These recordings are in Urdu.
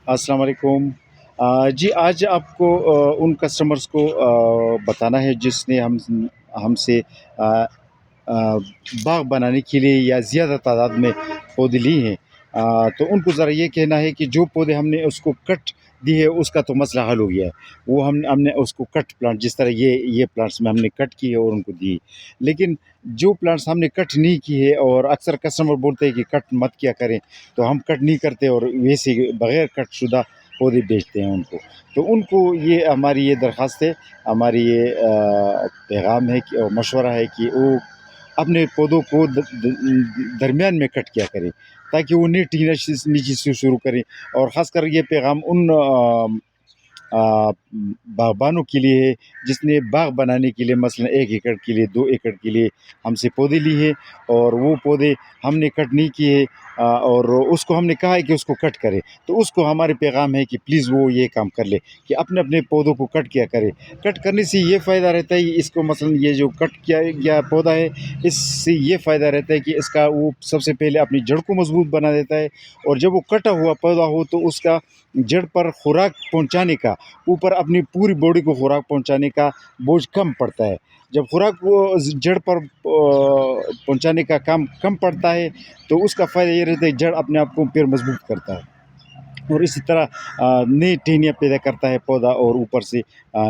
السلام علیکم۔ جی آج آپ کو ان کسٹمرز کو بتانا ہے جس نے ہم سے آ، آ، باغ بنانے کے لیے یا زیادہ تعداد میں پودے لی ہیں۔ تو ان کو ذرا یہ کہنا ہے کہ جو پودے ہم نے اس کو کٹ دی ہے اس کا تو مسئلہ حل ہو گیا ہے۔ وہ ہم نے اس کو کٹ پلانٹ، جس طرح یہ پلانٹس میں ہم نے کٹ کی ہے اور ان کو دی، لیکن جو پلانٹس ہم نے کٹ نہیں کی ہے، اور اکثر کسٹمر بولتے ہیں کہ کٹ مت کیا کریں، تو ہم کٹ نہیں کرتے اور ویسے بغیر کٹ شدہ پودے بیچتے ہیں ان کو۔ تو ان کو ہماری یہ درخواست ہے، ہماری یہ پیغام ہے کہ اور مشورہ ہے کہ وہ اپنے پودوں کو درمیان میں کٹ کیا کریں، تاکہ وہ نیچے سے شروع کریں۔ اور خاص کر یہ پیغام ان باغبانوں کے لیے ہے جس نے باغ بنانے کے لیے مثلا 1 ایکڑ کے لیے 2 ایکڑ کے لیے ہم سے پودے لی ہے، اور وہ پودے ہم نے کٹ نہیں کیے، اور اس کو ہم نے کہا ہے کہ اس کو کٹ کرے۔ تو اس کو ہمارے پیغام ہے کہ پلیز وہ یہ کام کر لے کہ اپنے پودوں کو کٹ کیا کرے۔ کٹ کرنے سے یہ فائدہ رہتا ہے، اس کو مثلا یہ جو کٹ کیا گیا پودا ہے، اس سے یہ فائدہ رہتا ہے کہ اس کا وہ سب سے پہلے اپنی جڑ کو مضبوط بنا دیتا ہے، اور جب وہ کٹا ہوا پودا ہو تو اس کا جڑ پر خوراک پہنچانے کا، اوپر اپنی پوری باڈی کو خوراک پہنچانے کا بوجھ کم پڑتا ہے۔ جب خوراک وہ جڑ پر پہنچانے کا کام کم پڑتا ہے تو اس کا فائدہ یہ رہتا ہے جڑ اپنے آپ کو پھر مضبوط کرتا ہے، اور اسی طرح نئی ٹہنیاں پیدا کرتا ہے پودا، اور اوپر سے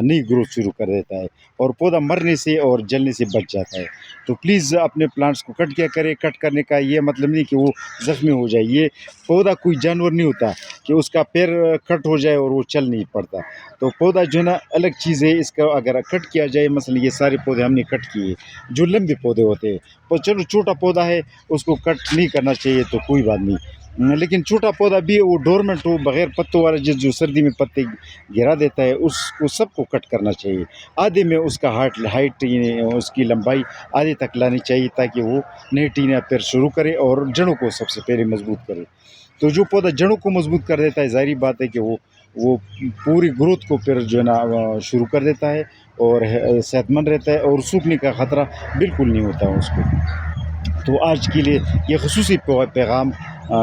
نئی گروتھ شروع کر دیتا ہے، اور پودا مرنے سے اور جلنے سے بچ جاتا ہے۔ تو پلیز اپنے پلانٹس کو کٹ کیا کرے۔ کٹ کرنے کا یہ مطلب نہیں کہ وہ زخمی ہو جائے۔ یہ پودا کوئی جانور نہیں ہوتا کہ اس کا پیر کٹ ہو جائے اور وہ چل نہیں پڑتا۔ تو پودا جو ہے نا الگ چیز ہے، اس کا اگر کٹ کیا جائے، مثلا یہ سارے پودے ہم نے کٹ کیے جو لمبے پودے ہوتے ہیں، اور چلو چھوٹا پودا ہے اس کو کٹ نہیں کرنا چاہیے تو کوئی بات نہیں، لیکن چھوٹا پودا بھی وہ ڈورمنٹ ہو، بغیر پتوں والا، جو سردی میں پتے گرا دیتا ہے، اس کو سب کو کٹ کرنا چاہیے۔ آدھے میں اس کا ہائٹ اس کی لمبائی آدھے تک لانی چاہیے، تاکہ وہ نئی ٹہنیاں پھر شروع کرے اور جڑوں کو سب سے پہلے مضبوط کرے۔ تو جو پودا جڑوں کو مضبوط کر دیتا ہے، ظاہری بات ہے کہ وہ پوری گروتھ کو پھر جو ہے نا شروع کر دیتا ہے، اور صحت مند رہتا ہے، اور سوکھنے کا خطرہ بالکل نہیں ہوتا اس کو۔ تو آج کے لیے یہ خصوصی پیغام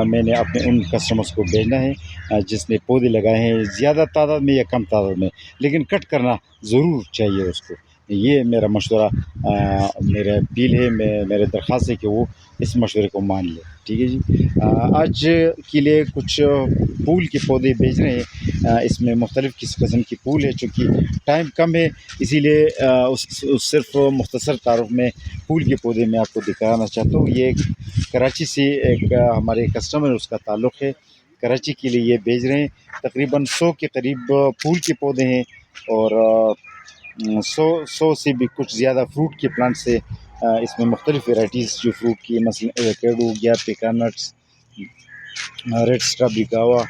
میں نے اپنے ان کسٹمرز کو بھیجنا ہے جس نے پودے لگائے ہیں زیادہ تعداد میں یا کم تعداد میں، لیکن کٹ کرنا ضرور چاہیے اس کو۔ یہ میرا مشورہ، میرا اپیل ہے، میرے درخواست ہے کہ وہ اس مشورے کو مان لے۔ ٹھیک ہے جی۔ آج کے لیے کچھ پھول کے پودے بھیج رہے ہیں، اس میں مختلف قسم کی پھول ہے، چونکہ ٹائم کم ہے اسی لیے صرف مختصر تعارف میں پھول کے پودے میں آپ کو دکھانا چاہتا ہوں۔ یہ کراچی سے ایک ہمارے کسٹمر اس کا تعلق ہے، کراچی کے لیے یہ بھیج رہے ہیں۔ تقریباً 100 کے قریب پھول کے پودے ہیں، اور 100 سے بھی کچھ زیادہ فروٹ کے پلانٹس ہے۔ اس میں مختلف ویرائٹیز جو فروٹ کی، مثلا ایوکیڈو ہو گیا، پیکانٹس، ریڈ اسٹرابیری، گاوا،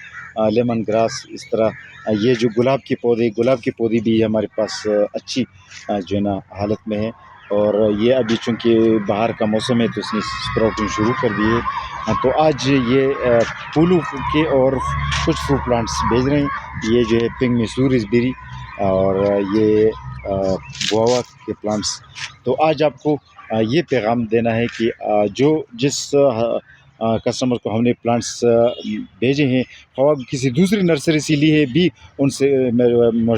لیمن گراس، اس طرح یہ جو گلاب کے پودے بھی ہمارے پاس اچھی جو ہے نا حالت میں ہے، اور یہ ابھی چونکہ باہر کا موسم ہے تو اس نے اسپراؤٹنگ شروع کر دی ہے۔ تو آج یہ پھولوں کے اور کچھ فروٹ پلانٹس بھیج رہے ہیں، یہ جو ہے پنک میسوریز بیری، اور یہ گووا کے پلانٹس۔ تو آج آپ کو یہ پیغام دینا ہے کہ جس کسٹمر کو ہم نے پلانٹس بھیجے ہیں، خواہ کسی دوسری نرسری سے لی ہے، بھی ان سے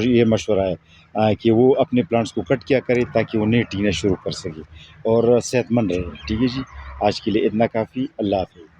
یہ مشورہ ہے کہ وہ اپنے پلانٹس کو کٹ کیا کرے، تاکہ وہ نئی ٹہنیاں شروع کر سکے اور صحت مند رہے۔ ٹھیک ہے جی، آج کے لیے اتنا کافی۔ اللہ حافظ۔